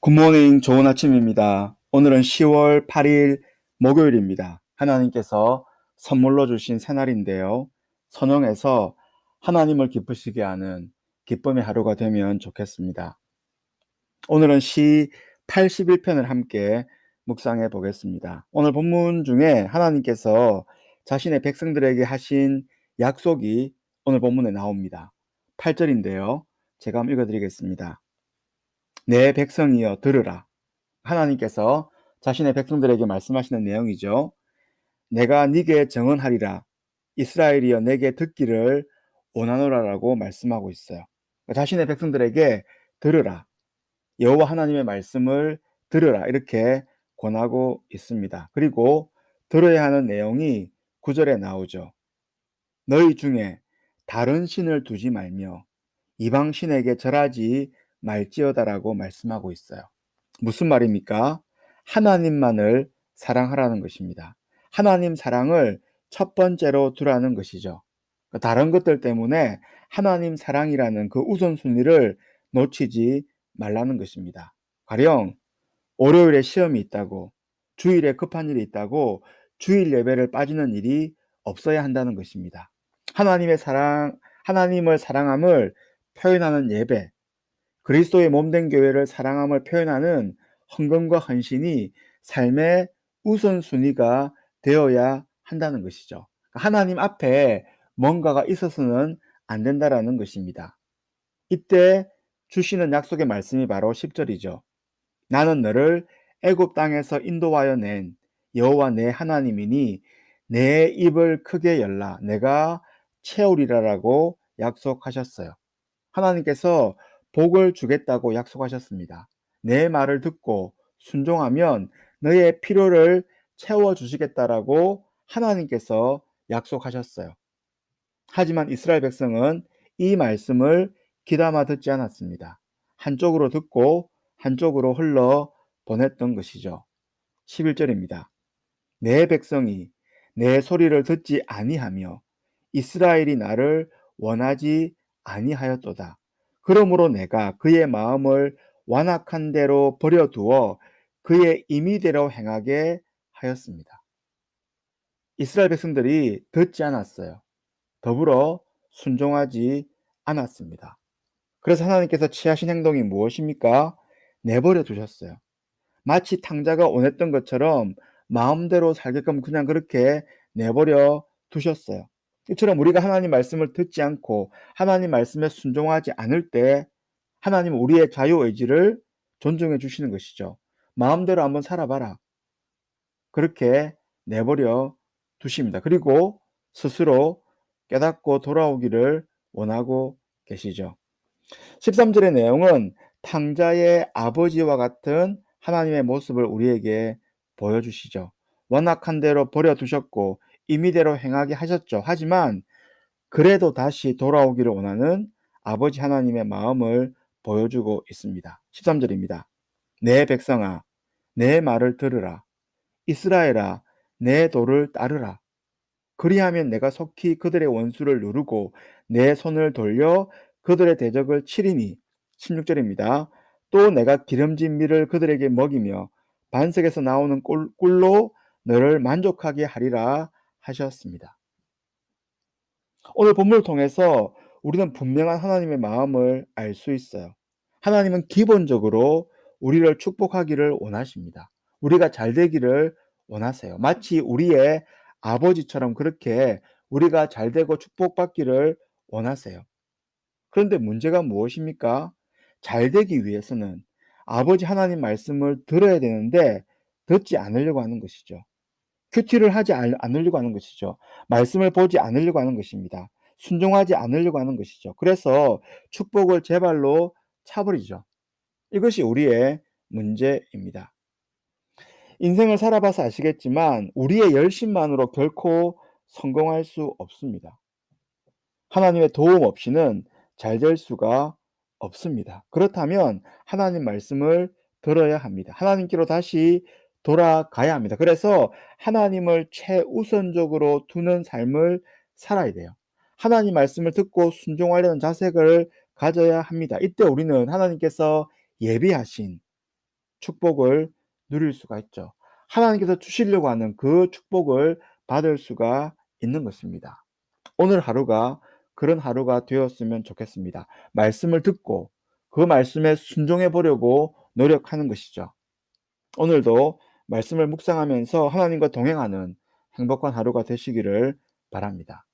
굿모닝, 좋은 아침입니다. 오늘은 10월 8일 목요일입니다. 하나님께서 선물로 주신 새날인데요. 선영해서 하나님을 기쁘시게 하는 기쁨의 하루가 되면 좋겠습니다. 오늘은 시 81편을 함께 묵상해 보겠습니다. 오늘 본문 중에 하나님께서 자신의 백성들에게 하신 약속이 오늘 본문에 나옵니다. 8절인데요. 제가 한번 읽어드리겠습니다. 내 백성이여 들으라. 하나님께서 자신의 백성들에게 말씀하시는 내용이죠. 내가 네게 정언하리라. 이스라엘이여 내게 듣기를 원하노라라고 말씀하고 있어요. 자신의 백성들에게 들으라. 여호와 하나님의 말씀을 들으라. 이렇게 권하고 있습니다. 그리고 들어야 하는 내용이 9절에 나오죠. 너희 중에 다른 신을 두지 말며 이방 신에게 절하지 말지어다라고 말씀하고 있어요. 무슨 말입니까? 하나님만을 사랑하라는 것입니다. 하나님 사랑을 첫 번째로 두라는 것이죠. 다른 것들 때문에 하나님 사랑이라는 그 우선순위를 놓치지 말라는 것입니다. 가령 월요일에 시험이 있다고, 주일에 급한 일이 있다고 주일 예배를 빠지는 일이 없어야 한다는 것입니다. 하나님을 사랑함을 표현하는 예배, 그리스도의 몸된 교회를 사랑함을 표현하는 헌금과 헌신이 삶의 우선순위가 되어야 한다는 것이죠. 하나님 앞에 뭔가가 있어서는 안 된다라는 것입니다. 이때 주시는 약속의 말씀이 바로 10절이죠. 나는 너를 애굽 땅에서 인도하여 낸 여호와 내 하나님이니 내 입을 크게 열라 내가 채우리라라고 약속하셨어요. 하나님께서 복을 주겠다고 약속하셨습니다. 내 말을 듣고 순종하면 너의 필요를 채워주시겠다라고 하나님께서 약속하셨어요. 하지만 이스라엘 백성은 이 말씀을 귀담아 듣지 않았습니다. 한쪽으로 듣고 한쪽으로 흘러 보냈던 것이죠. 11절입니다. 내 백성이 내 소리를 듣지 아니하며 이스라엘이 나를 원하지 아니하였도다. 그러므로 내가 그의 마음을 완악한 대로 버려두어 그의 임의대로 행하게 하였습니다. 이스라엘 백성들이 듣지 않았어요. 더불어 순종하지 않았습니다. 그래서 하나님께서 취하신 행동이 무엇입니까? 내버려 두셨어요. 마치 탕자가 원했던 것처럼 마음대로 살게끔 그냥 그렇게 내버려 두셨어요. 이처럼 우리가 하나님 말씀을 듣지 않고 하나님 말씀에 순종하지 않을 때 하나님은 우리의 자유의지를 존중해 주시는 것이죠. 마음대로 한번 살아봐라. 그렇게 내버려 두십니다. 그리고 스스로 깨닫고 돌아오기를 원하고 계시죠. 13절의 내용은 탕자의 아버지와 같은 하나님의 모습을 우리에게 보여주시죠. 완악한 대로 버려두셨고 임의대로 행하게 하셨죠. 하지만 그래도 다시 돌아오기를 원하는 아버지 하나님의 마음을 보여주고 있습니다. 13절입니다. 내 백성아, 내 말을 들으라. 이스라엘아, 내 도를 따르라. 그리하면 내가 속히 그들의 원수를 누르고 내 손을 돌려 그들의 대적을 치리니. 16절입니다. 또 내가 기름진 밀을 그들에게 먹이며 반석에서 나오는 꿀로 너를 만족하게 하리라 하셨습니다. 오늘 본문을 통해서 우리는 분명한 하나님의 마음을 알 수 있어요. 하나님은 기본적으로 우리를 축복하기를 원하십니다. 우리가 잘 되기를 원하세요. 마치 우리의 아버지처럼 그렇게 우리가 잘 되고 축복받기를 원하세요. 그런데 문제가 무엇입니까? 잘 되기 위해서는 아버지 하나님 말씀을 들어야 되는데 듣지 않으려고 하는 것이죠. 큐티를 하지 않으려고 하는 것이죠. 말씀을 보지 않으려고 하는 것입니다. 순종하지 않으려고 하는 것이죠. 그래서 축복을 제 발로 차버리죠. 이것이 우리의 문제입니다. 인생을 살아봐서 아시겠지만 우리의 열심만으로 결코 성공할 수 없습니다. 하나님의 도움 없이는 잘 될 수가 없습니다. 그렇다면 하나님 말씀을 들어야 합니다. 하나님께로 다시 돌아가야 합니다. 그래서 하나님을 최우선적으로 두는 삶을 살아야 돼요. 하나님 말씀을 듣고 순종하려는 자색을 가져야 합니다. 이때 우리는 하나님께서 예비하신 축복을 누릴 수가 있죠. 하나님께서 주시려고 하는 그 축복을 받을 수가 있는 것입니다. 오늘 하루가 그런 하루가 되었으면 좋겠습니다. 말씀을 듣고 그 말씀에 순종해 보려고 노력하는 것이죠. 오늘도 말씀을 묵상하면서 하나님과 동행하는 행복한 하루가 되시기를 바랍니다.